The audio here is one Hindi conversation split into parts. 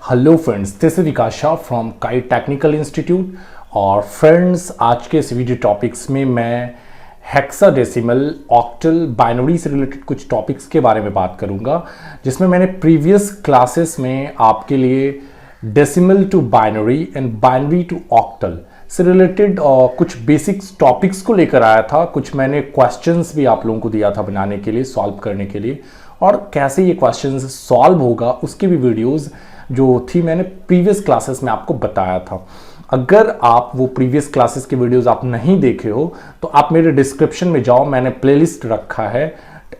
Hello friends, this is Vikas Shah from kite technical institute. और फ्रेंड्स, आज के इस वीडियो टॉपिक्स में मैं हेक्साडेसिमल, ऑक्टल, बाइनरी से रिलेटेड कुछ टॉपिक्स के बारे में बात करूंगा, जिसमें मैंने प्रीवियस क्लासेस में आपके लिए decimal to binary and binary to octal से रिलेटेड कुछ बेसिक्स टॉपिक्स को लेकर आया था। कुछ मैंने क्वेश्चंस भी आप लोगों को दिया था बनाने के लिए, सॉल्व करने के लिए, और कैसे ये क्वेश्चंस सॉल्व होगा उसकी भी वीडियोस जो थी मैंने प्रीवियस क्लासेस में आपको बताया था। अगर आप वो प्रीवियस क्लासेस के वीडियोस आप नहीं देखे हो तो आप मेरे डिस्क्रिप्शन में जाओ, मैंने प्लेलिस्ट रखा है,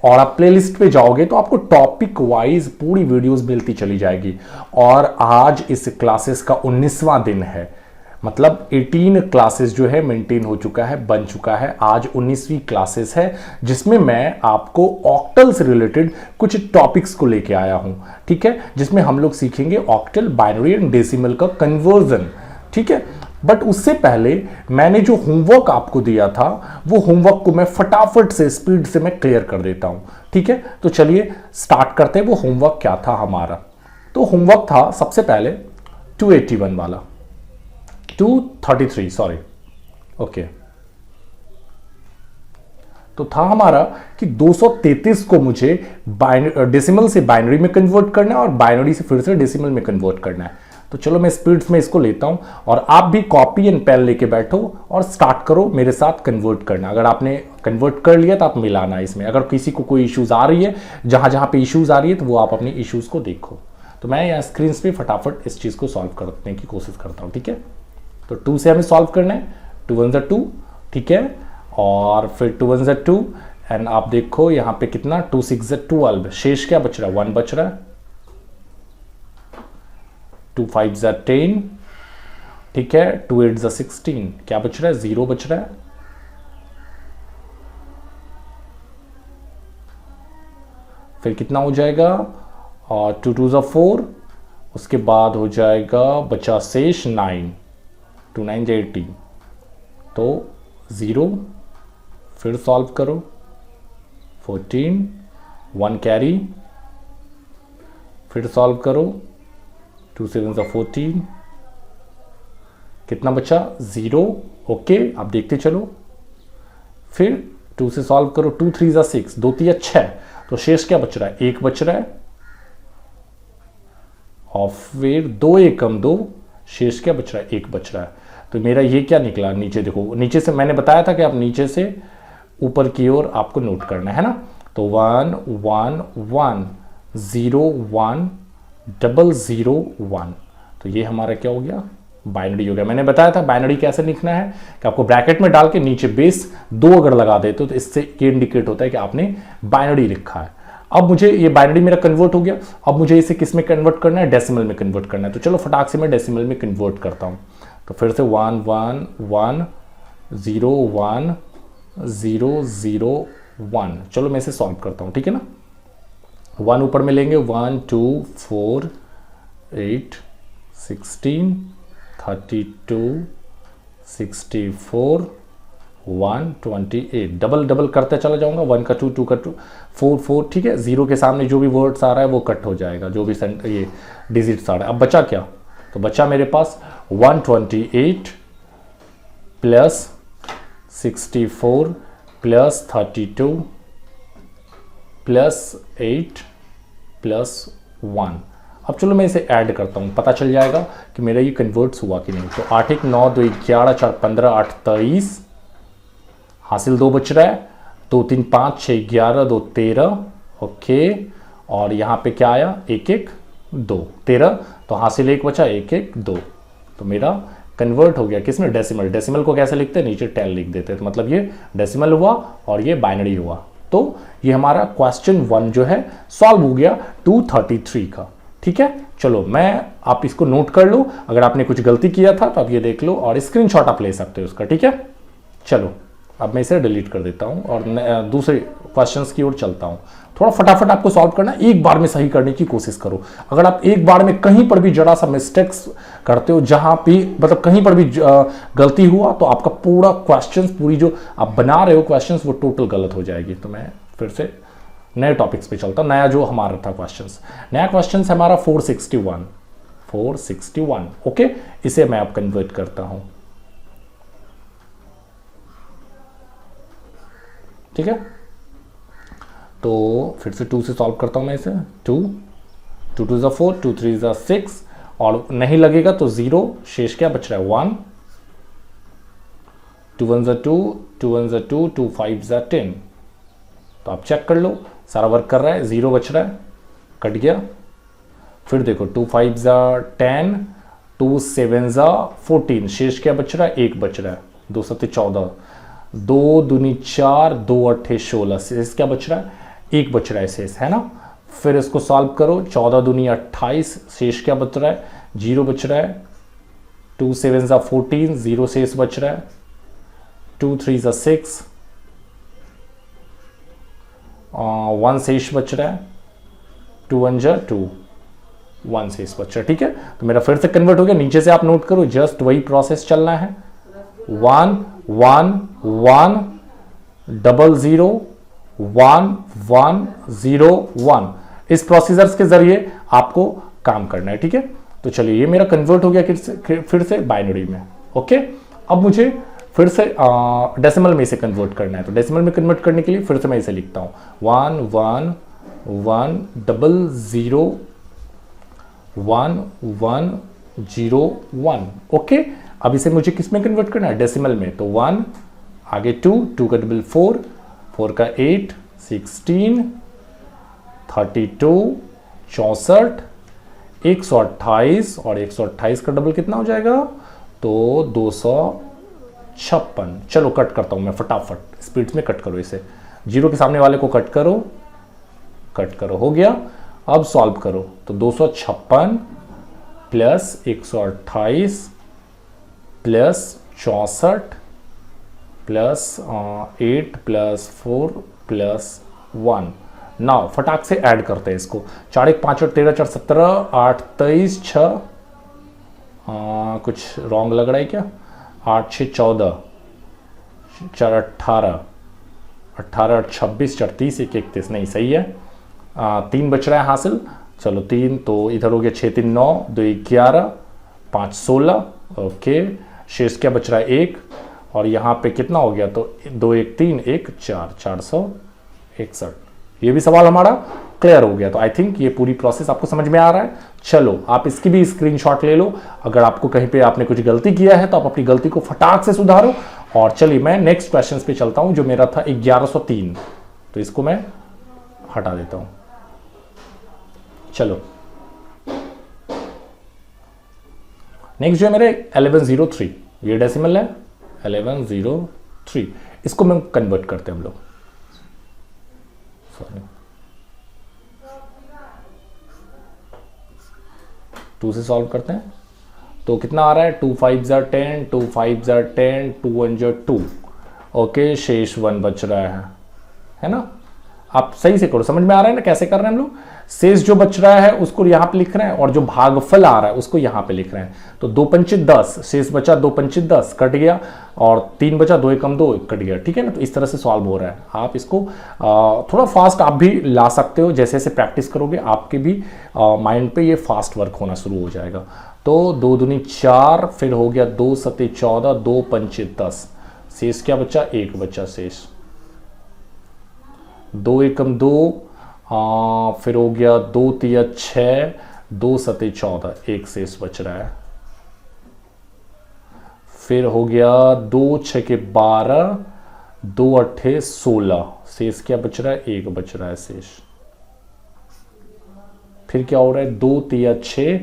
और आप प्लेलिस्ट पे जाओगे तो आपको टॉपिक वाइज पूरी वीडियोस मिलती चली जाएगी। और आज इस क्लासेस का 19वां दिन है, मतलब 18 क्लासेस जो है मेंटेन हो चुका है, बन चुका है। आज 19वीं क्लासेस है, जिसमें मैं आपको ऑक्टल से रिलेटेड कुछ टॉपिक्स को लेके आया हूं, ठीक है, जिसमें हम लोग सीखेंगे ऑक्टल, बाइनरी एंड डेसिमल का कन्वर्जन, ठीक है। बट उससे पहले मैंने जो होमवर्क आपको दिया था, वो होमवर्क को मैं फटाफट से स्पीड से मैं क्लियर कर देता हूं, ठीक है। तो चलिए स्टार्ट करते हैं। वो होमवर्क क्या था हमारा? तो होमवर्क था सबसे पहले 281 वाला, 233 सॉरी, ओके। तो था हमारा कि 233 को मुझे डेसिमल से बाइनरी में कन्वर्ट करना है और बाइनरी से फिर से डेसिमल में कन्वर्ट करना है। तो चलो मैं स्पीड में इसको लेता हूं, और आप भी कॉपी एंड पेन लेके बैठो और स्टार्ट करो मेरे साथ कन्वर्ट करना। अगर आपने कन्वर्ट कर लिया तो आप मिलाना इसमें। अगर किसी को कोई इश्यूज आ रही है, जहां जहां पे इश्यूज आ रही है, तो वो आप अपनी इश्यूज को देखो। तो मैं यहाँ स्क्रीन पे फटाफट इस चीज को सॉल्व करने की कोशिश करता हूं, ठीक है। तो 2 से हमें सॉल्व करना है, 2 1 2, ठीक है, और फिर 2 1 2, एंड आप देखो यहां पे कितना, 2 6 12, शेष क्या बच रहा है? 1 बच रहा है, 2 5 10, ठीक है, 2 8 16, क्या बच रहा है? 0 बच रहा है। फिर कितना हो जाएगा? और 2 2 4, उसके बाद हो जाएगा बचा शेष 9, 2 9 18, तो 0। फिर सॉल्व करो, 14, 1 कैरी, फिर सॉल्व करो, 2 7 14, कितना बचा? 0, ओके। आप देखते चलो, फिर 2 से सॉल्व करो, 2 3 6, 2 3 6, तो शेष क्या बच रहा है? 1 बच रहा है, और फिर 2 1 2, शेष क्या बच रहा है? 1 बच रहा है। तो मेरा ये क्या निकला? नीचे देखो, नीचे से मैंने बताया था कि आप नीचे से ऊपर की ओर आपको नोट करना है ना। तो 1 1 1 0 1 0 0 1, तो ये हमारा क्या हो गया? बाइनरी हो गया। मैंने बताया था बाइनरी कैसे लिखना है, कि आपको ब्रैकेट में डाल के नीचे बेस 2 अगर लगा देते तो इससे ये इंडिकेट होता है कि आपने बाइनरी लिखा है। अब मुझे ये बाइनरी मेरा कन्वर्ट हो गया, अब मुझे इसे किस में कन्वर्ट करना है? डेसिमल में कन्वर्ट करना है। तो चलो फटाक से मैं डेसिमल में कन्वर्ट करता हूं। तो फिर से 1 1 1 0 1 0 0 1, चलो मैं इसे सॉल्व करता हूं, ठीक है ना। 1 ऊपर में लेंगे, 1 2 4 8 16 32 64 1 28, डबल डबल करते चला जाऊंगा, 1 का 2 2 का 2 4 4, ठीक है। 0 के सामने जो भी वर्ड्स आ रहा है वो कट हो जाएगा, जो भी ये डिजिट्स आ रहा है। अब बचा क्या? तो बचा मेरे पास 128 प्लस 64 प्लस 32 प्लस 8 प्लस 1। अब चलो मैं इसे ऐड करता हूं, पता चल जाएगा कि मेरा ये कन्वर्ट्स हुआ कि नहीं। तो 8 1 9 2 11 4 15 8 23, हासिल 2 बच रहा है, 2 3 5 6 11 2 13, ओके। और यहां पे क्या आया? 1 1 2 13, तो हासिल 1 बचा, 1 1 2, तो मेरा कन्वर्ट हो गया किसमें? डेसिमल। डेसिमल को कैसे लिखते हैं? नीचे 10 लिख देते हैं, तो मतलब ये डेसिमल हुआ और ये बाइनरी हुआ। तो ये हमारा क्वेश्चन 1 जो है सॉल्व हो गया 233 का, ठीक है। चलो मैं, आप इसको नोट कर लो, अगर आपने कुछ गलती किया था तो आप ये देख लो, और स्क्रीनशॉट आप ले सकते हो उसका, ठीक है। चलो अब मैं इसे डिलीट कर देता हूं और दूसरे क्वेश्चंस की ओर चलता हूं। थोड़ा फटाफट आपको सॉल्व करना, एक बार में सही करने की कोशिश करो। अगर आप एक बार में कहीं पर भी जरा सा मिस्टेक्स करते हो, जहां भी मतलब कहीं पर भी गलती हुआ, तो आपका पूरा क्वेश्चंस, पूरी जो आप बना रहे हो क्वेश्चंस, वो टोटल गलत हो जाएगी। तो मैं फिर से नए टॉपिक्स पे चलता हूं। नया जो हमारा था क्वेश्चंस, नया क्वेश्चन हमारा 461 461। ओके, इसे मैं अब कन्वर्ट करता हूं, ठीक है। तो फिर से 2 से सॉल्व करता हूं मैं इसे। 2 2 2 4, 2 3 6, और नहीं लगेगा तो 0, शेष क्या बच रहा है 1, 2 1 2, 2 1 2, 2 5 10। तो आप चेक कर लो, सारा वर्क कर रहा है, 0 बच रहा है, कट गया। फिर देखो 2 5 10, 2 7 14, शेष क्या बच रहा है 1 बच रहा है, 2 7 14, 2 दूनी 4, 2 8 16, शेष क्या बच रहा है 1 बच रहा है शेष, है ना। फिर इसको सॉल्व करो, 14 दूनी 28, शेष क्या बच रहा है 0 बच रहा है, 2 7 14, 0 शेष बच रहा है, 2 3 6, 1 शेष बच रहा है, 2 1 2, 1 शेष बच रहा है, ठीक है। तो मेरा फिर से कन्वर्ट हो गया, नीचे से आप नोट करो, जस्ट वही प्रोसेस चलना है, 1 1 1 0 0 1 1 0 1, इस प्रोसीजर्स के जरिए आपको काम करना है, ठीक है। तो चलिए, ये मेरा कन्वर्ट हो गया फिर से बाइनरी में। ओके, अब मुझे फिर से डेसिमल में इसे कन्वर्ट करना है। तो डेसिमल में कन्वर्ट करने के लिए फिर से मैं इसे लिखता हूं, 1 1 1 0 0 1 1 0 1। ओके, अब इसे मुझे किस में कन्वर्ट करना है, डेसिमल में। तो 1 आगे 2 2 का डबल 4, 4 का 8 16, 32 64, 128, और 128 का डबल कितना हो जाएगा, तो 256। चलो कट करता हूं मैं फटाफट, स्पीड में कट करो इसे, 0 के सामने वाले को कट करो, हो गया। अब सॉल्व करो, तो 256 plus 128 plus 64 plus 8 plus 4 plus 1। Now फटाक से ऐड करते हैं इसको, 4 1 5 8 13 4 17 8 23 6, कुछ रॉन्ग लग रहा है क्या, 8 6 14 4 18 18 8 26 4 30 1 31, नहीं सही है, 3 बच रहा है हासिल। चलो 3, तो इधर हो गया 6 3 9, 2 11 5 16। ओके, शेष क्या बच रहा है 1, और यहाँ पे कितना हो गया, तो 2 1 3 1 4, 461। ये भी सवाल हमारा क्लियर हो गया। तो आई थिंक ये पूरी प्रोसेस आपको समझ में आ रहा है। चलो आप इसकी भी स्क्रीनशॉट ले लो, अगर आपको कहीं पे आपने कुछ गलती किया है तो आप अपनी गलती को फटाक से सुधारो। और चलिए मैं नेक्स्ट क्वेश्चन पे चलता हूं, जो मेरा था 1103, तो इसको मैं हटा देता हूं। चलो नेक्स्ट जो है मेरे 1103, ये डेसिमल है 1103, इसको मैं कन्वर्ट करते हैं हम लोग, सॉरी 2 से सॉल्व करते हैं। तो कितना आ रहा है, 2 5 10, 2 5 10, 2 1 2। ओके, शेष 1 बच रहा है ना। आप सही से करो, समझ में आ रहा है ना कैसे कर रहे हैं हम लोग। शेष जो बच रहा है उसको यहां पे लिख रहे हैं, और जो भागफल आ रहा है उसको यहां पे लिख रहे हैं। तो 2 पंचे 10, शेष बचा 2 पंचे 10, कट गया, और 3 बचा, 2 एकम 2, कट गया, ठीक है ना। तो इस तरह से सॉल्व हो रहा है। आप इसको थोड़ा फास्ट आप भी ला सकते हो, जैसे जैसे प्रैक्टिस करोगे आपके भी माइंड पे ये फास्ट वर्क होना शुरू हो जाएगा। तो 2 दूनी 4, फिर हो गया 2 7 14, 2 पंचे 10, शेष क्या बचा 1 बचा शेष, 2 एकम 2, फिर हो गया 2 3 6, 2 7 14, 1 शेष बच रहा है। फिर हो गया 2 6 के 12, 2 8 16, शेष क्या बच रहा है 1 बच रहा है शेष। फिर क्या हो रहा है 2 3 6,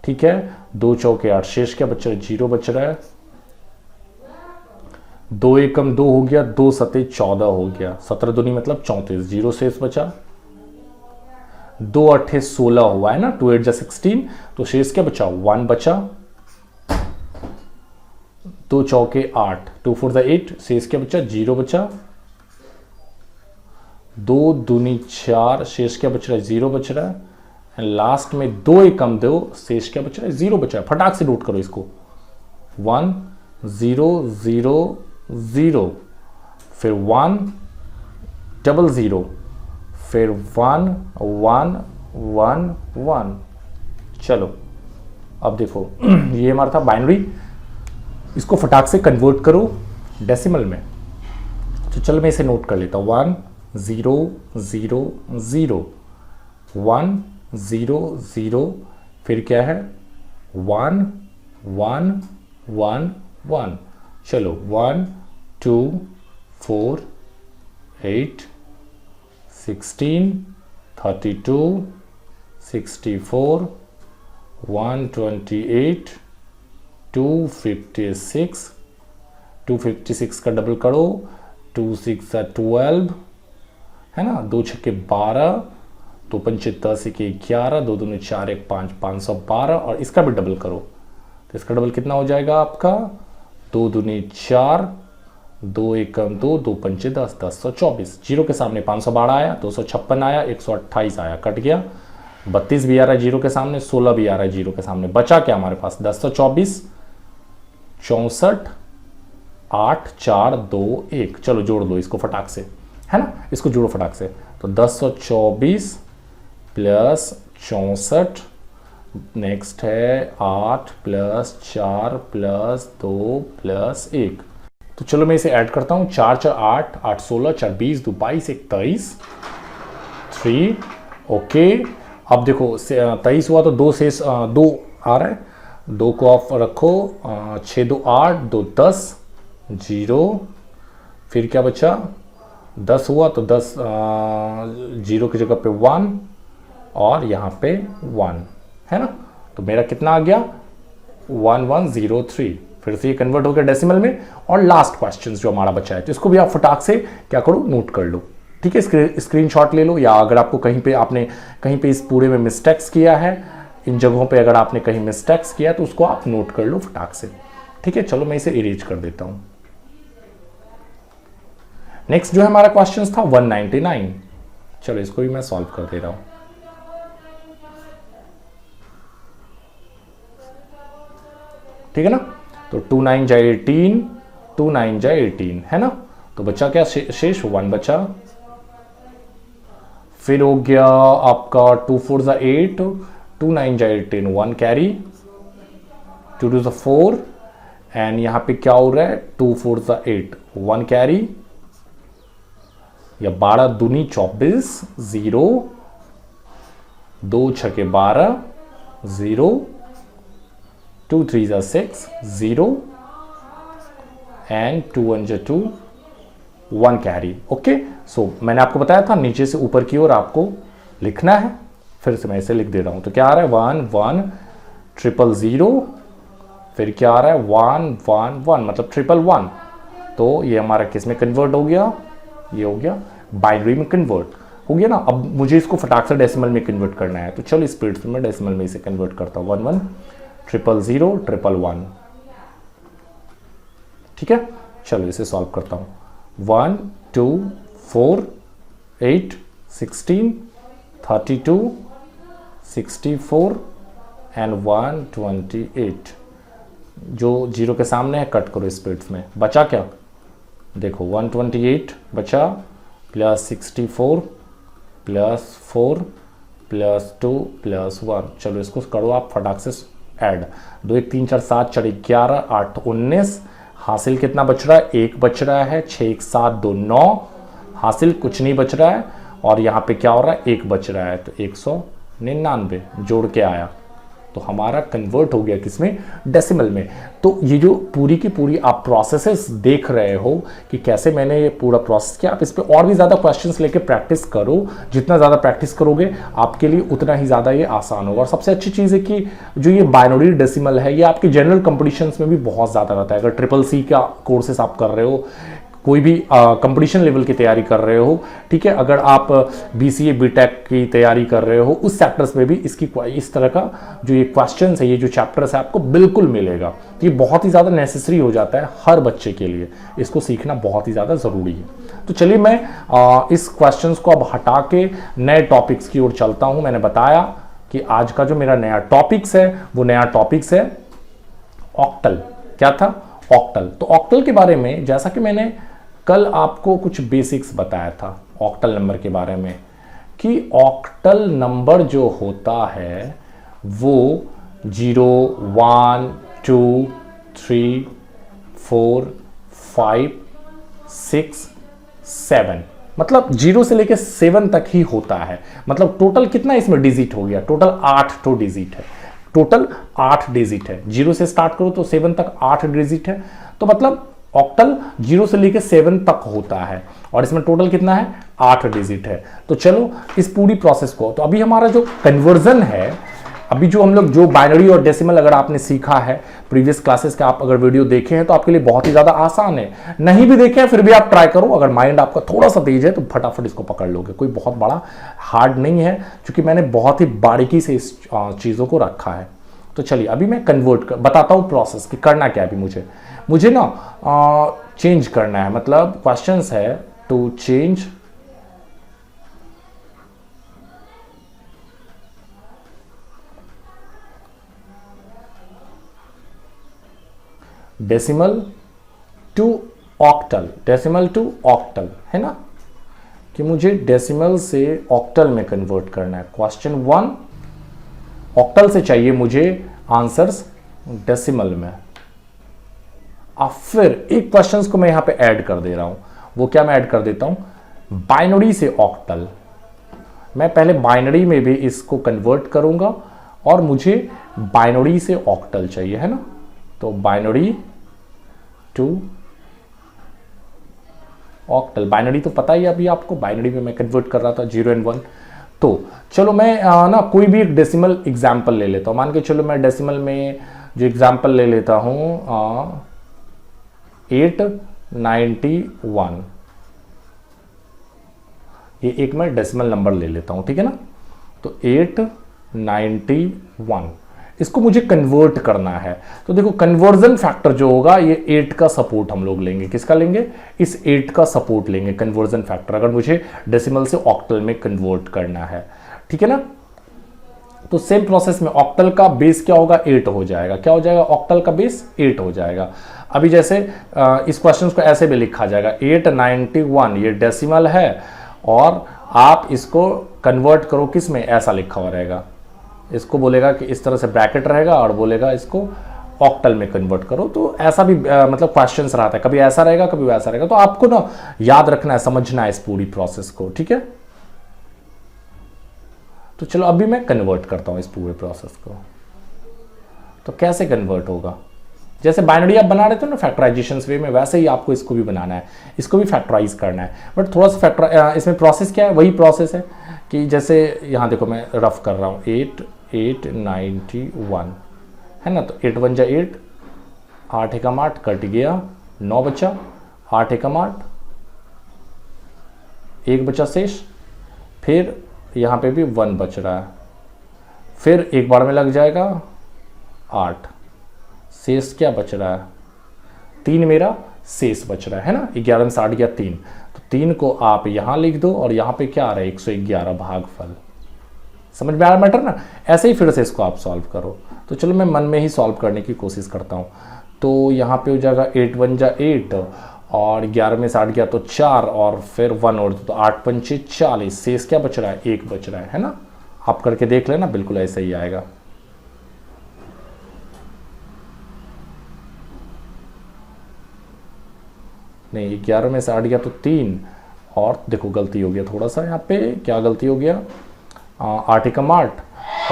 ठीक है, 2 चौके 8, शेष क्या बच रहा है 0 बच रहा है। 2 एकम 2 हो गया, 2 7 14 हो गया, 17 दूनी मतलब 34, 0 शेष बचा। 2 8 16 हुआ है ना, 2 8 16, तो शेष क्या बचा 1 बचा। 2 चौके 8, 2 4 8, शेष क्या बचा 0 बचा। 2 दूनी 4, शेष क्या बच रहा है 0 बच रहा है। लास्ट में 2 एकम 2, शेष क्या बच रहा है 0 बचा है। फटाक से नोट करो इसको, 1 0 0 0, फिर 1 0 0, फिर 1 1 1 1। चलो अब देखो ये हमारा था बाइनरी, इसको फटाक से कन्वर्ट करो डेसिमल में। तो चलो मैं इसे नोट कर लेता हूँ, 1 0 0 0 1 0 0, फिर क्या है 1 1 1 1। चलो 1 2 4 8 16 32 64 128 256, 256 का डबल करो, 2 6 12 है ना, 2 छक्के 12, 2 पंचे 10 के 11, 2 दूनी 4 1 5 512, और इसका भी डबल करो तो इसका डबल कितना हो जाएगा आपका 2 दूनी 4, 2 एकम 2, 2 पंचे 10, 1024। जीरो के सामने 512 आया, 256 आया, 128 आया, कट गया, 32 भी आ रहा है जीरो के सामने, 16 भी आ रहा है जीरो के सामने, बचा क्या हमारे पास 1024 64 8 4 2 1। चलो जोड़ दो इसको फटाक से, है ना, इसको जोड़ो फटाक से। तो 1024 प्लस 64, नेक्स्ट है 8 प्लस 4 प्लस 2 प्लस 1। तो चलो मैं इसे ऐड करता हूं, 4 4 8 8 16 4 20 2 22 1 23 3। ओके, अब देखो 23 हुआ तो 2 से 2 आ रहा है, 2 को ऑफ रखो, 6 2 8 2 10 0, फिर क्या बचा 10 हुआ तो 10 जीरो की जगह पे 1 और यहाँ पे 1, है ना, तो मेरा कितना आ गया 1103। फिर से ये कन्वर्ट हो गया डेसिमल में। और लास्ट क्वेश्चन जो हमारा बचा है, तो इसको भी आप फटाक से क्या करो नोट कर लो, ठीक है, स्क्रीनशॉट ले लो, या अगर आपको कहीं पे आपने कहीं पे इस पूरे में मिस्टेक्स किया है, इन जगहों पे अगर आपने कहीं मिस्टेक्स किया तो उसको आप नोट कर लो फटाक से, ठीक है। चलो मैं इसे इरेज कर देता हूं। नेक्स्ट जो है हमारा क्वेश्चन था 199। चलो इसको भी मैं सॉल्व कर दे रहा हूं। ठीक है ना, तो 2 9 जा 18, 2 9 जा 18, है ना, तो बचा क्या शेष 1 बचा। फिर हो गया आपका 2 4 जा 8, 2 9 जा 18, 1 कैरी, 2 2 जा 4, एंड यहां पे क्या हो रहा है 2 4 जा 8, 1 कैरी, या 12 दूनी 24 0, 2 छके 12 0, 2 3 जा 6 0, एंड 2 1 जा 2, 1 कैरी। ओके, सो मैंने आपको बताया था नीचे से ऊपर की ओर आपको लिखना है, फिर से मैं इसे लिख दे रहा हूं। तो क्या आ रहा है 1 1 0 0, फिर क्या आ रहा है 1 1 1, मतलब 1 1 1। तो ये हमारा किस में कन्वर्ट हो गया, ये हो गया बाइनरी में कन्वर्ट हो गया ना। अब मुझे इसको फटाक से डेसिमल में कन्वर्ट करना है, तो चलो स्पीड से मैं डेसिमल में इसे कन्वर्ट करता हूं, 1 1 0 0 1 1। ठीक है, चलो इसे सॉल्व करता हूं। 1 2 4 8 16 32 64 एंड 128। जो जीरो के सामने है कट करो स्पीड्स में, बचा क्या देखो 128 बचा, प्लस 64 प्लस 4 प्लस 2 प्लस 1। चलो इसको करो आप फटाक से ऐड, 2 1 3 4 7 4 11 8 19, हासिल कितना बच रहा है 1 बच रहा है, 6 1 7 2 9, हासिल कुछ नहीं बच रहा है, और यहाँ पे क्या हो रहा है 1 बच रहा है, तो 199 जोड़ के आया, तो हमारा कन्वर्ट हो गया किसमें डेसिमल में। तो ये जो पूरी की पूरी आप प्रोसेसेस देख रहे हो कि कैसे मैंने ये पूरा प्रोसेस किया, आप इस पे और भी ज़्यादा क्वेश्चंस लेके प्रैक्टिस करो, जितना ज़्यादा प्रैक्टिस करोगे आपके लिए उतना ही ज़्यादा ये आसान होगा। और सबसे अच्छी चीज़ है कि जो ये बाइनरी डेसिमल है ये आपके जनरल कॉम्पिटिशन्स में भी बहुत ज़्यादा रहता है। अगर CCC का कोर्सेस आप कर रहे हो, कोई भी कंपटीशन लेवल की तैयारी कर रहे हो, ठीक है, अगर आप BCA BTech की तैयारी कर रहे हो, उस सेक्टर्स में भी इसकी इस तरह का जो ये क्वेश्चंस है, ये जो चैप्टर्स है आपको बिल्कुल मिलेगा। ये बहुत ही ज़्यादा नेसेसरी हो जाता है हर बच्चे के लिए, इसको सीखना बहुत ही ज़्यादा ज़रूरी है। तो चलिए मैं इस क्वेश्चंस को अब हटा के नए टॉपिक्स की ओर चलता हूँ। मैंने बताया कि आज का जो मेरा नया टॉपिक्स है वो नया टॉपिक्स है ऑक्टल। क्या था ऑक्टल। तो ऑक्टल के बारे में जैसा कि मैंने कल आपको कुछ बेसिक्स बताया था ऑक्टल नंबर के बारे में, कि ऑक्टल नंबर जो होता है वो 0 1 2 3 4 5 6 7, मतलब 0 से लेके 7 तक ही होता है। मतलब टोटल कितना इसमें डिजिट हो गया? टोटल 8 तो डिजिट है, टोटल 8 डिजिट है। 0 से स्टार्ट करो तो 7 तक 8 डिजिट है, तो मतलब ऑक्टल 0 से लेके 7 तक होता है और इसमें टोटल कितना है? 8 डिजिट है। तो चलो इस पूरी प्रोसेस को, तो अभी हमारा जो कन्वर्जन है, अभी जो हम लोग जो बाइनरी और डेसिमल अगर आपने सीखा है प्रीवियस क्लासेस के, आप अगर वीडियो देखे हैं तो आपके लिए बहुत ही ज्यादा आसान है। नहीं भी देखे हैं फिर भी आप ट्राई करो, अगर माइंड आपका थोड़ा सा तेज है तो फटाफट इसको पकड़ लोगे। कोई बहुत बड़ा हार्ड नहीं है, क्योंकि मैंने बहुत ही बारीकी से इस चीजों को रखा है। तो चलिए अभी मैं बताता हूँ प्रोसेस कि करना क्या है। अभी मुझे ना चेंज करना है, मतलब क्वेश्चंस है to change decimal to octal, decimal to octal, है ना, कि मुझे डेसिमल से ऑक्टल में कन्वर्ट करना है। क्वेश्चन 1 ऑक्टल से चाहिए मुझे आंसर्स डेसिमल में। अब फिर एक क्वेश्चंस को मैं यहां पे ऐड कर दे रहा हूं, वो क्या मैं ऐड कर देता हूं? बाइनरी से ऑक्टल। मैं पहले बाइनरी में भी इसको कन्वर्ट करूंगा और मुझे बाइनरी से ऑक्टल चाहिए, है ना। तो बाइनरी टू ऑक्टल, बाइनरी तो पता ही अभी आपको, बाइनरी में मैं कन्वर्ट कर रहा था 0 और 1। तो चलो मैं ना कोई भी एक डेसिमल एग्जाम्पल ले लेता हूं। मान के चलो मैं डेसिमल में जो एग्जाम्पल ले लेता हूं 891, ये एक मैं डेसिमल नंबर ले लेता हूं, ठीक है ना। तो 891 इसको मुझे कन्वर्ट करना है। तो देखो कन्वर्जन फैक्टर जो होगा ये 8 का सपोर्ट हम लोग लेंगे। किसका लेंगे? इस 8 का सपोर्ट लेंगे कन्वर्जन फैक्टर, अगर मुझे डेसिमल से ऑक्टल में कन्वर्ट करना है, ठीक है ना। तो सेम प्रोसेस में ऑक्टल का बेस क्या होगा? 8 हो जाएगा। क्या हो जाएगा? ऑक्टल का बेस 8 हो जाएगा। अभी जैसे इस क्वेश्चन को ऐसे भी लिखा जाएगा 891, ये डेसिमल है और आप इसको कन्वर्ट करो किस में? ऐसा लिखा हुआ रहेगा। इसको बोलेगा कि इस तरह से ब्रैकेट रहेगा और बोलेगा इसको ऑक्टल में कन्वर्ट करो। तो ऐसा भी मतलब क्वेश्चंस रहता है, कभी ऐसा रहेगा कभी वैसा रहेगा। तो आपको ना याद रखना है, समझना है इस पूरी प्रोसेस को, ठीक है। तो चलो अभी मैं कन्वर्ट करता हूं इस पूरे प्रोसेस को। तो कैसे कन्वर्ट होगा? जैसे बाइनरी आप बना रहे थे ना फैक्टराइजेशन वे में, वैसे ही आपको इसको भी बनाना है, इसको भी फैक्टराइज करना है। बट थोड़ा सा इसमें प्रोसेस क्या है? वही प्रोसेस है कि जैसे यहाँ देखो मैं रफ कर रहा हूँ 891, है ना। तो 8 1 जा 8, 8 एकम 8 कट गया, 9 बचा, 8 एकम 8, 1 बचा शेष, फिर यहाँ पे भी 1 बच रहा है, फिर एक बार में लग जाएगा 8, शेष क्या बच रहा है? 3 मेरा शेष बच रहा है ना। 11 में 60 गया 3, तो 3 को आप यहां लिख दो और यहां पे क्या आ रहा है? 111 भागफल। समझ में आ रहा मैटर ना। ऐसे ही फिर से इसको आप सॉल्व करो। तो चलो मैं मन में ही सॉल्व करने की कोशिश करता हूं। तो यहां पे हो जाएगा 8 1 जा 8 और 11 में 60 गया तो 4 और फिर 1 और तो 8 पंचे 40, शेष क्या बच रहा है? 1 बच रहा है ना। आप करके देख लेना, बिल्कुल ऐसा ही आएगा। नहीं 11 में 60 गया तो 3 और देखो गलती हो गया थोड़ा सा, यहाँ पे क्या गलती हो गया? 8 एकम 8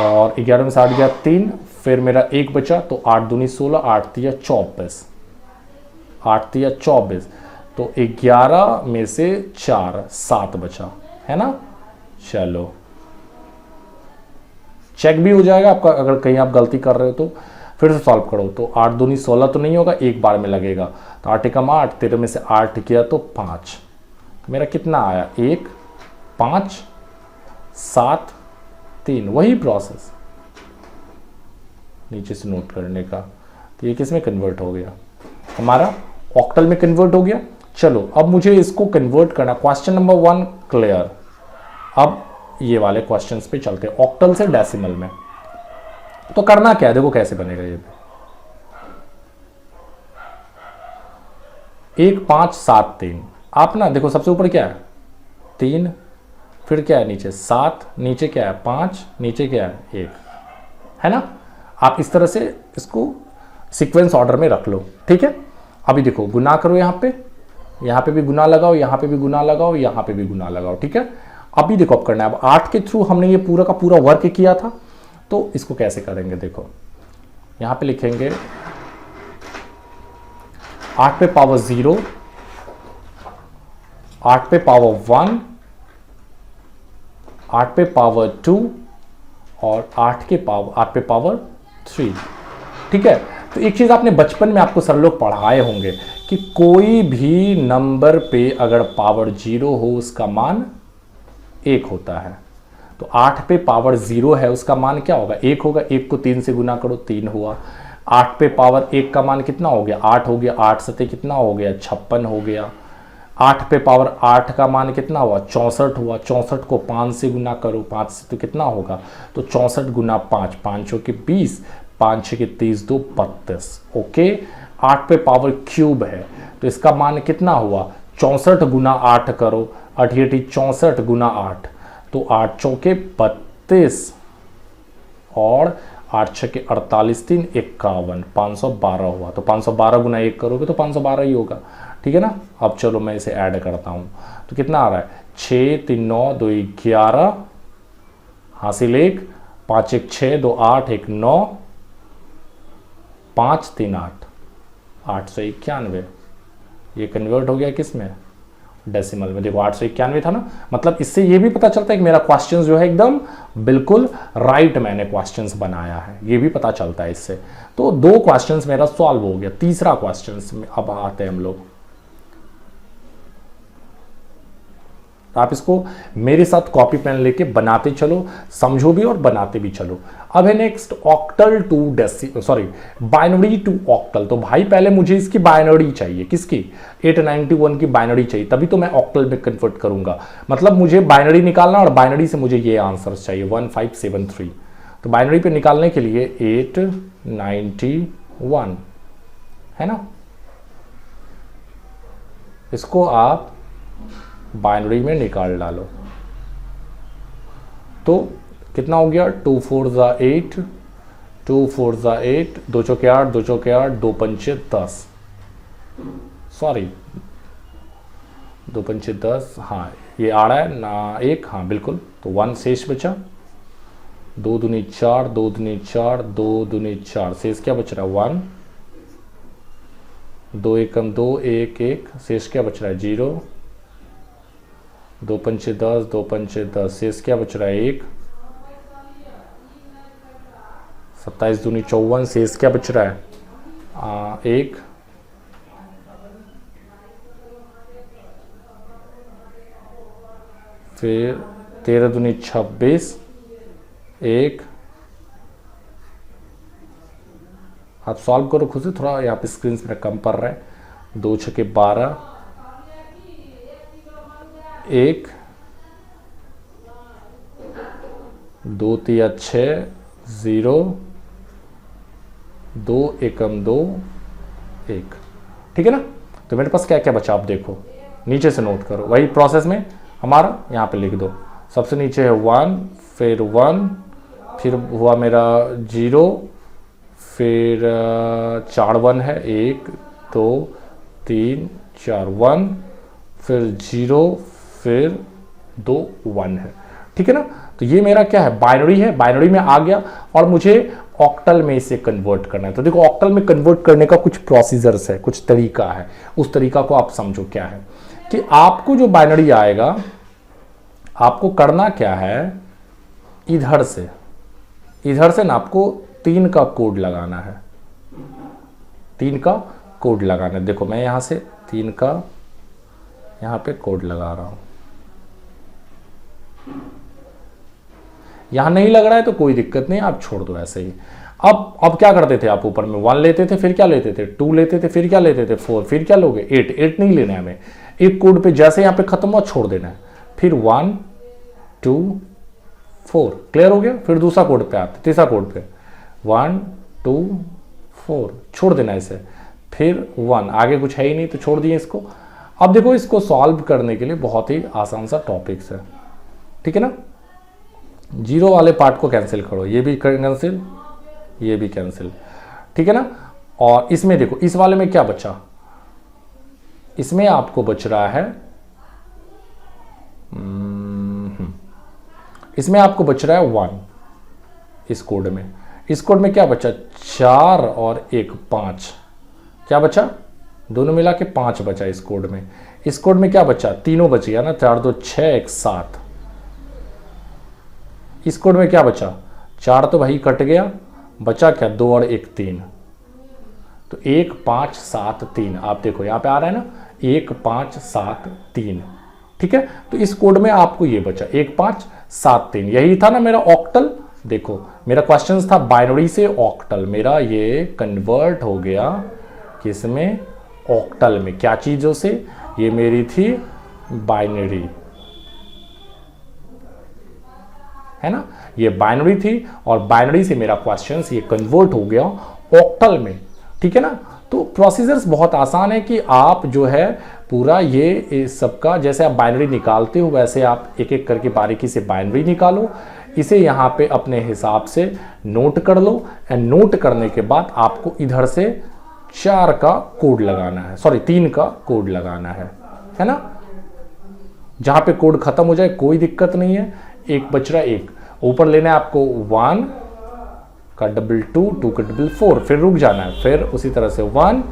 और 11 में 60 गया 3, फिर मेरा 1 बचा तो 8 दूनी 16, 8 तिया 24, 8 तिया 24, तो 11 में से 4 7 बचा, है ना। चलो चेक भी हो जाएगा आपका, अगर कहीं आप गलती कर रहे हो तो फिर से सॉल्व करो। तो 8 दूनी 16 तो नहीं होगा, एक बार में लगेगा। तो 8 एकम 8, 13 में से 8 किया तो 5, मेरा कितना आया? 1 5 7 3, वही प्रोसेस नीचे से नोट करने का। तो ये किस में कन्वर्ट हो गया? हमारा ऑक्टल में कन्वर्ट हो गया। चलो अब मुझे इसको कन्वर्ट करना। Question number 1 clear. अब ये वाले क्वेश्चंस पे चलते हैं, ऑक्टल से डेसिमल में। तो करना क्या है? देखो कैसे बनेगा ये। 1 5 7 3, आप ना देखो सबसे ऊपर क्या है? 3, फिर क्या है नीचे? 7, नीचे क्या है? 5, नीचे क्या है? 1, है ना। आप इस तरह से इसको सीक्वेंस ऑर्डर में रख लो, ठीक है। अभी देखो गुना करो, यहाँ पे भी गुना लगाओ, यहाँ पे भी गुना लगाओ, यहाँ पे भी गुना लगाओ, ठीक है। अभी देखो अब करना है, अब 8 के थ्रू हमने ये पूरा का पूरा वर्क किया था, तो इसको कैसे करेंगे देखो, यहाँ पे लिखेंगे 8 पे पावर 0, 8 पे पावर 1, 8 पे पावर 2 और 8 पे पावर 3, ठीक है। तो एक चीज आपने बचपन में आपको सर लोग पढ़ाए होंगे कि कोई भी नंबर पे अगर पावर 0 हो उसका मान 1 होता है। तो 8 पे पावर 0 है, उसका मान क्या होगा, 1 होगा। 1 को 3 से गुना करो, 3 हुआ। 8 पे पावर 1 का मान कितना हो गया, 8 हो गया। 8 सते कितना हो गया, 56 हो गया। 8 पे पावर 8 का मान कितना हुआ, 64 हुआ। 64 को 5 से गुना करो, 5 से तो कितना होगा, तो 64 गुना 5, 5 के 20, 5 6 के 30, 2 32, ओके। 8 पे पावर क्यूब है, तो इसका मान कितना हुआ, 64 गुना 8 करो, 8 64 गुना 8, तो 8 चौके 32 और 8 छके 48, 3 51, 512 हुआ। तो 512 गुना 1 करोगे तो 512 ही होगा, ठीक है ना। अब चलो मैं इसे ऐड करता हूं, तो कितना आ रहा है, 6 3 9 2 11, हासिल 1, 5 1 6 2 8 1 9, 5 3 8, 891। ये कन्वर्ट हो गया किस में, डेसिमल में। देखो 891 था ना, मतलब इससे ये भी पता चलता है कि मेरा क्वेश्चन जो है एकदम बिल्कुल राइट मैंने क्वेश्चंस बनाया है, ये भी पता चलता है इससे। तो 2 क्वेश्चंस मेरा सॉल्व हो गया। तीसरा क्वेश्चंस में अब आते हैं हम लोग। आप इसको मेरे साथ कॉपी पेन लेके बनाते चलो, समझो भी और बनाते भी चलो। अब है next octal to binary to octal. तो भाई पहले मुझे इसकी बाइनरी चाहिए, किसकी, 891 की बाइनरी चाहिए, तभी तो मैं ऑक्टल में कन्वर्ट करूंगा। मतलब मुझे बाइनरी निकालना और बाइनरी से मुझे ये आंसर चाहिए 1573। तो बाइनरी पे निकालने के लिए 891 है ना, इसको आप बाइनरी में निकाल डालो। तो कितना हो गया, 2 4 ज़ा 8, 2 4 ज़ा 8, 2 चौके 8, 2 चौके 8, 2 पंचे 10, सॉरी 2 पंचे 10, हाँ ये आ रहा है ना 1, हाँ बिल्कुल। तो 1 शेष बचा, 2 दूनी 4, 2 दूनी 4, 2 दूनी 4, शेष क्या बच रहा है 1, 2 एकम 2, 1 1, शेष क्या बच रहा है 0, 2 पंचे 10, 2 पंचे 10, शेष क्या बच रहा है 1, 27 दूनी 54, शेष क्या बच रहा है 1, फिर 13 दूनी 26, 1। आप सॉल्व करो खुद से, थोड़ा यहाँ पे स्क्रीन पे कम पड़ रहा है। 2 छके 12, 1, 2 तिया 6, 0, 2 एकम 2, 1, ठीक है ना। तो मेरे पास क्या क्या बचा आप देखो, नीचे से नोट करो, वही प्रोसेस में हमारा यहाँ पे लिख दो। सबसे नीचे है 1, फिर 1, फिर हुआ मेरा 0, फिर 4 1 है, 1 2 3 4 1, फिर 0, फिर 2 1 है, ठीक है ना। तो ये मेरा क्या है, बाइनरी है, बाइनरी में आ गया और मुझे ऑक्टल में इसे कन्वर्ट करना है। तो देखो ऑक्टल में कन्वर्ट करने का कुछ प्रोसीजर्स है, कुछ तरीका है, उस तरीका को आप समझो। क्या है कि आपको जो बाइनरी आएगा, आपको करना क्या है, इधर से ना आपको 3 का कोड लगाना है, 3 का कोड लगाना है। देखो मैं यहां से 3 का यहां पे कोड लगा रहा हूं। यहां नहीं लग रहा है तो कोई दिक्कत नहीं, आप छोड़ दो ऐसे ही। अब क्या करते थे आप, ऊपर में 1 लेते थे, फिर क्या लेते थे 2 लेते थे, फिर क्या लेते थे 4, फिर क्या लोगे 8 नहीं लेना है हमें। एक कोड पे जैसे यहां पे खत्म हुआ छोड़ देना है, फिर 1 2 4, क्लियर हो गया। फिर दूसरा कोड पे आते, तीसरा कोड पे 1 2 4, छोड़ देना इसे, फिर 1, आगे कुछ है ही नहीं तो छोड़ दिए इसको। अब देखो इसको सॉल्व करने के लिए बहुत ही आसान सा टॉपिक्स है, ठीक है ना। 0 वाले पार्ट को कैंसिल करो, ये भी कैंसिल, ये भी कैंसिल, ठीक है ना। और इसमें देखो, इस वाले में क्या बचा, इसमें आपको बच रहा है इसमें आपको बच रहा है 1 इस कोड में। इस कोड में क्या बचा, 4 और 1 5, क्या बचा, दोनों मिला के 5 बचा इस कोड में। इस कोड में क्या बचा, तीनों बच गया ना, 4 2 6 1 7। इस कोड में क्या बचा, 4 तो भाई कट गया, बचा क्या, 2 और 1 3, तो 1 5 7 3। आप देखो यहाँ पे आ रहा है ना, 1 5 7 3, ठीक है। तो इस कोड में आपको ये बचा 1 5 7 3, यही था ना मेरा ऑक्टल। देखो मेरा क्वेश्चन था बाइनरी से ऑक्टल, मेरा ये कन्वर्ट हो गया किसमें, ऑक्टल में। क्या चीजों से, ये मेरी थी बाइनरी, है ना, ये बाइनरी थी और बाइनरी से मेरा क्वेश्चन ये कन्वर्ट हो गया ऑक्टल में, ठीक है ना। तो प्रोसीजर्स बहुत आसान है कि आप जो है पूरा ये सबका, जैसे आप बाइनरी निकालते हो वैसे आप एक एक करके बारीकी से बाइनरी निकालो, इसे यहाँ पे अपने हिसाब से नोट कर लो। एंड नोट करने के बाद आपको इधर से 4 का कोड लगाना है, सॉरी 3 का कोड लगाना है ना। जहां पे कोड खत्म हो जाए कोई दिक्कत नहीं है, एक बच रहा है, एक ऊपर लेना है आपको 1 का डबल 2 का डबल 4, फिर रुक जाना है, फिर उसी तरह से 1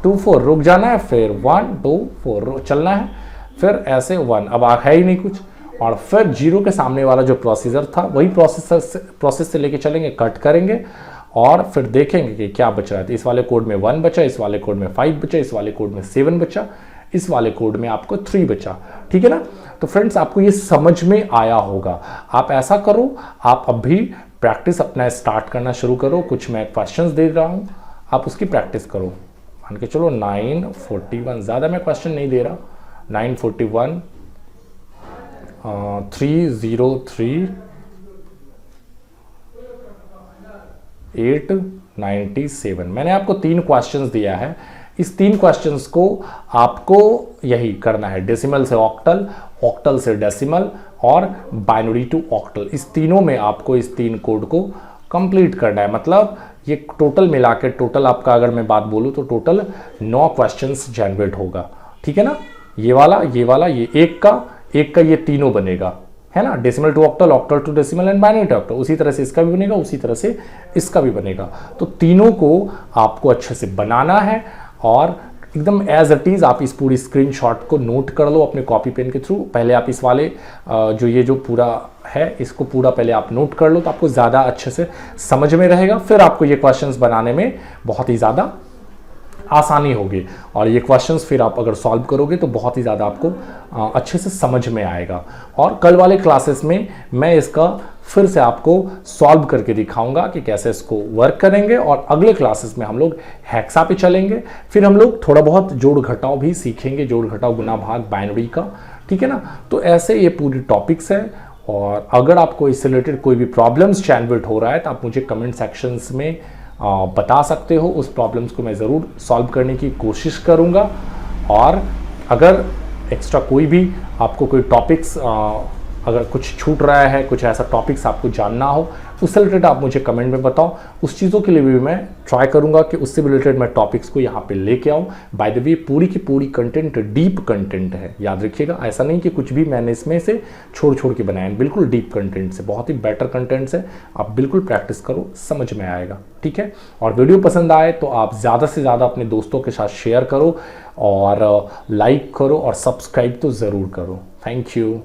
2 4 रुक जाना है, फिर 1 2 4 चलना है, फिर ऐसे 1, अब है ही नहीं कुछ, और फिर 0 के सामने वाला जो प्रोसीजर था वही प्रोसेस से लेके चलेंगे, कट करेंगे और फिर देखेंगे कि क्या बच रहा है। तो इस वाले कोड में 1 बचा, इस वाले कोड में 5 बचा, इस वाले कोड में 7 बचा, इस वाले कोड में आपको 3 बचा, ठीक है ना। तो फ्रेंड्स आपको ये समझ में आया होगा। आप ऐसा करो, आप अभी प्रैक्टिस अपना स्टार्ट करना शुरू करो। कुछ मैं क्वेश्चंस दे रहा हूं, आप उसकी प्रैक्टिस करो। मान के चलो 941, ज़्यादा मैं क्वेश्चन नहीं दे रहा, 941 303 897। मैंने आपको 3 क्वेश्चंस दिया है, इस 3 क्वेश्चंस को आपको यही करना है, डेसिमल से ऑक्टल, ऑक्टल से डेसिमल और बाइनरी टू ऑक्टल। इस तीनों में आपको इस 3 कोड को कंप्लीट करना है। मतलब ये टोटल मिला के, टोटल आपका अगर मैं बात बोलूँ तो टोटल 9 क्वेश्चंस जनरेट होगा, ठीक है ना। ये वाला, ये एक का ये तीनों बनेगा, है ना, decimal to octal, octal to decimal and binary to octal. उसी तरह से इसका भी बनेगा, उसी तरह से इसका भी बनेगा। तो तीनों को आपको अच्छे से बनाना है और एकदम एज इट इज आप इस पूरी स्क्रीनशॉट को नोट कर लो अपने कॉपी पेन के थ्रू। पहले आप इस वाले जो ये जो पूरा है इसको पूरा पहले आप नोट कर लो, तो आपको ज़्यादा अच्छे से समझ में रहेगा। फिर आपको ये क्वेश्चंस बनाने में बहुत ही ज़्यादा आसानी होगी और ये क्वेश्चंस फिर आप अगर सॉल्व करोगे तो बहुत ही ज़्यादा आपको अच्छे से समझ में आएगा। और कल वाले क्लासेस में मैं इसका फिर से आपको सॉल्व करके दिखाऊंगा कि कैसे इसको वर्क करेंगे, और अगले क्लासेस में हम लोग हेक्सा पे चलेंगे। फिर हम लोग थोड़ा बहुत जोड़ घटाव भी सीखेंगे, जोड़ घटाव गुना भाग बाइनरी का, ठीक है ना। तो ऐसे ये पूरी टॉपिक्स है, और अगर आपको इससे रिलेटेड कोई भी प्रॉब्लम्स जनरेट हो रहा है तो आप मुझे कमेंट सेक्शंस में बता सकते हो। उस प्रॉब्लम्स को मैं ज़रूर सॉल्व करने की कोशिश करूँगा। और अगर एक्स्ट्रा कोई भी आपको कोई टॉपिक्स अगर कुछ छूट रहा है, कुछ ऐसा टॉपिक्स आपको जानना हो, उससे रिलेटेड आप मुझे कमेंट में बताओ। उस चीज़ों के लिए भी मैं ट्राई करूंगा कि उससे रिलेटेड मैं टॉपिक्स को यहाँ पे लेके आऊँ। बाय द वे पूरी की पूरी कंटेंट डीप कंटेंट है, याद रखिएगा। ऐसा नहीं कि कुछ भी मैंने इसमें से छोड़ के बनाए, बिल्कुल डीप कंटेंट से, बहुत ही बेटर कंटेंट से। आप बिल्कुल प्रैक्टिस करो, समझ में आएगा, ठीक है। और वीडियो पसंद आए तो आप ज़्यादा से ज़्यादा अपने दोस्तों के साथ शेयर करो और लाइक करो और सब्सक्राइब तो ज़रूर करो। Thank you.